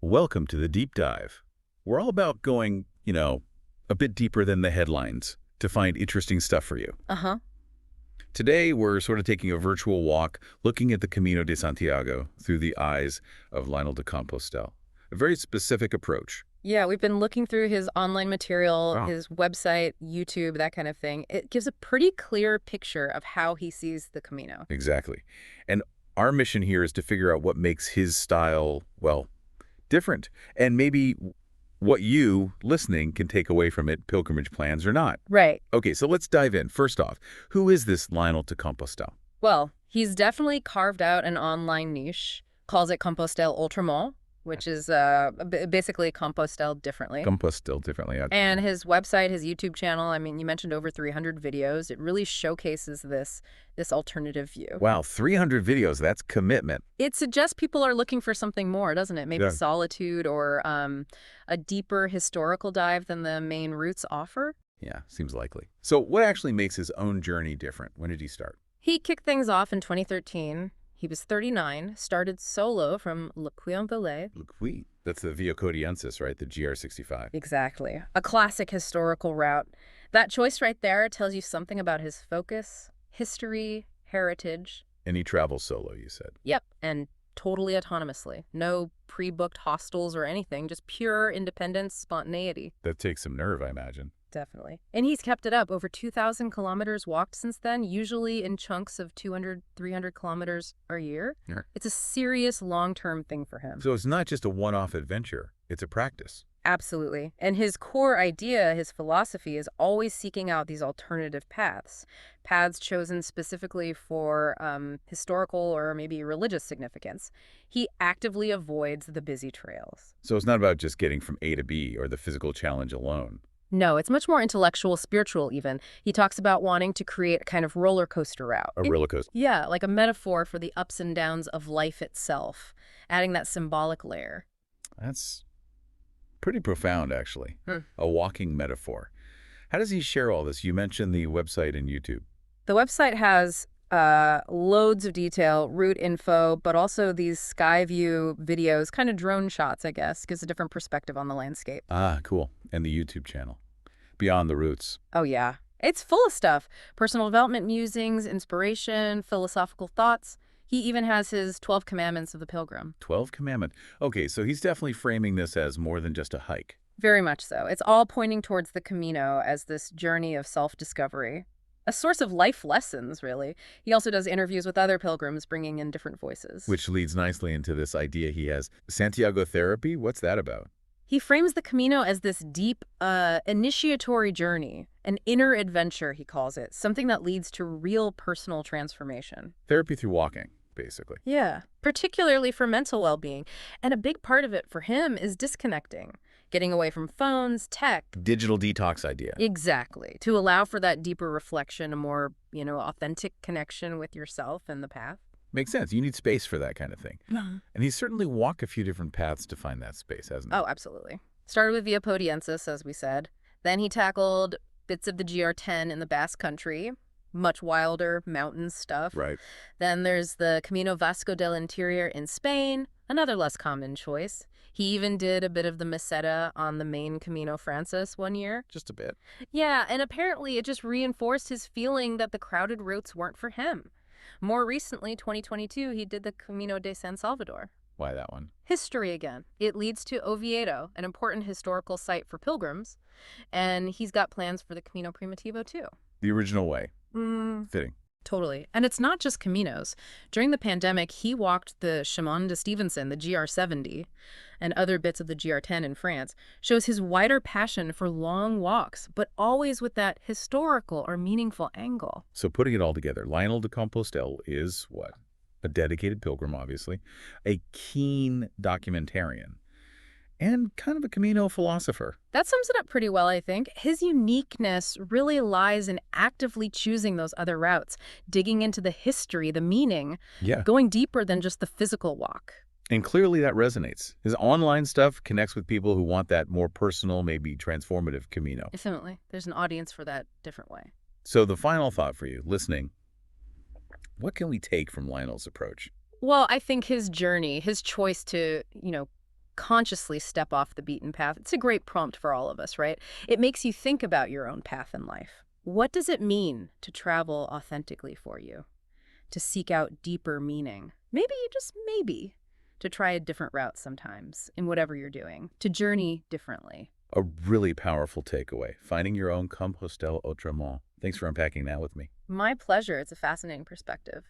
Welcome to the deep dive. We're all about going, a bit deeper than the headlines to find interesting stuff for you. Uh-huh. Today, we're sort of taking a virtual walk, looking at the Camino de Santiago through the eyes of Lionel de Compostelle. A very specific approach. Yeah, we've been looking through his online material, Wow. his website, YouTube, that kind of thing. It gives a pretty clear picture of how he sees the Camino. Exactly. And our mission here is to figure out what makes his style, well, different. And maybe what you, listening, can take away from it, pilgrimage plans or not. Right. Okay, so let's dive in. First off, who is this Lionel de Compostelle? Well, he's definitely carved out an online niche, calls it Compostelle autrement, which is basically Compostelle differently. Compostelle differently. And his website, his YouTube channel, I mean, you mentioned over 300 videos. It really showcases this alternative view. Wow, 300 videos, that's commitment. It suggests people are looking for something more, doesn't it? Maybe Yeah. solitude or a deeper historical dive than the main routes offer. Yeah, seems likely. So what actually makes his own journey different? When did he start? He kicked things off in 2013. He was 39, started solo from Le Puy-en-Velay. Look, that's the Via Codiensis, right? The GR65. Exactly. A classic historical route. That choice right there tells you something about his focus, history, heritage. And he travels solo, you said. Yep, and totally autonomously. No pre-booked hostels or anything, just pure independence, spontaneity. That takes some nerve, I imagine. Definitely. And he's kept it up. Over 2,000 kilometers walked since then, usually in chunks of 200, 300 kilometers a year. Yeah. It's a serious long-term thing for him. So it's not just a one-off adventure, it's a practice. Absolutely. And his core idea, his philosophy, is always seeking out these alternative paths. Paths chosen specifically for historical or maybe religious significance. He actively avoids the busy trails. So it's not about just getting from A to B or the physical challenge alone. No, it's much more intellectual, spiritual even. He talks about wanting to create a kind of roller coaster route. A roller coaster. Yeah, like a metaphor for the ups and downs of life itself, adding that symbolic layer. That's pretty profound, actually. Hmm. A walking metaphor. How does he share all this? You mentioned the website and YouTube. The website has loads of detail, route info, but also these sky view videos, kind of drone shots, I guess, gives a different perspective on the landscape. Ah, cool. And the YouTube channel. Beyond the Roots. Oh, yeah. It's full of stuff. Personal development musings, inspiration, philosophical thoughts. He even has his 12 Commandments of the Pilgrim. 12 Commandment. Okay, so he's definitely framing this as more than just a hike. Very much so. It's all pointing towards the Camino as this journey of self-discovery. A source of life lessons, really. He also does interviews with other pilgrims, bringing in different voices. Which leads nicely into this idea he has. Santiago therapy? What's that about? He frames the Camino as this deep, initiatory journey, an inner adventure, he calls it, something that leads to real personal transformation. Therapy through walking, basically. Yeah, particularly for mental well-being. And a big part of it for him is disconnecting, getting away from phones, tech. Digital detox idea. Exactly, to allow for that deeper reflection, a more, authentic connection with yourself and the path. Makes sense. You need space for that kind of thing. And he's certainly walked a few different paths to find that space, hasn't he? Oh, absolutely. Started with Via Podiensis, as we said. Then he tackled bits of the GR10 in the Basque Country, much wilder mountain stuff. Right. Then there's the Camino Vasco del Interior in Spain, another less common choice. He even did a bit of the Meseta on the main Camino Frances one year. Just a bit. Yeah, and apparently it just reinforced his feeling that the crowded routes weren't for him. More recently, 2022, he did the Camino de San Salvador. Why that one? History again. It leads to Oviedo, an important historical site for pilgrims, and he's got plans for the Camino Primitivo too. The original way. Fitting. Totally. And it's not just Caminos. During the pandemic, he walked the Chemin de Stevenson, the GR70, and other bits of the GR10 in France. Shows his wider passion for long walks, but always with that historical or meaningful angle. So putting it all together, Lionel de Compostelle is what? A dedicated pilgrim, obviously. A keen documentarian. And kind of a Camino philosopher. That sums it up pretty well, I think. His uniqueness really lies in actively choosing those other routes, digging into the history, the meaning, Yeah. going deeper than just the physical walk. And clearly that resonates. His online stuff connects with people who want that more personal, maybe transformative Camino. Definitely. There's an audience for that different way. So the final thought for you, listening, what can we take from Lionel's approach? Well, I think his journey, his choice to, consciously step off the beaten path. It's a great prompt for all of us, right? It makes you think about your own path in life. What does it mean to travel authentically for you? To seek out deeper meaning? Maybe, just maybe, to try a different route sometimes in whatever you're doing, to journey differently. A really powerful takeaway, finding your own Compostelle autrement. Thanks for unpacking that with me. My pleasure. It's a fascinating perspective.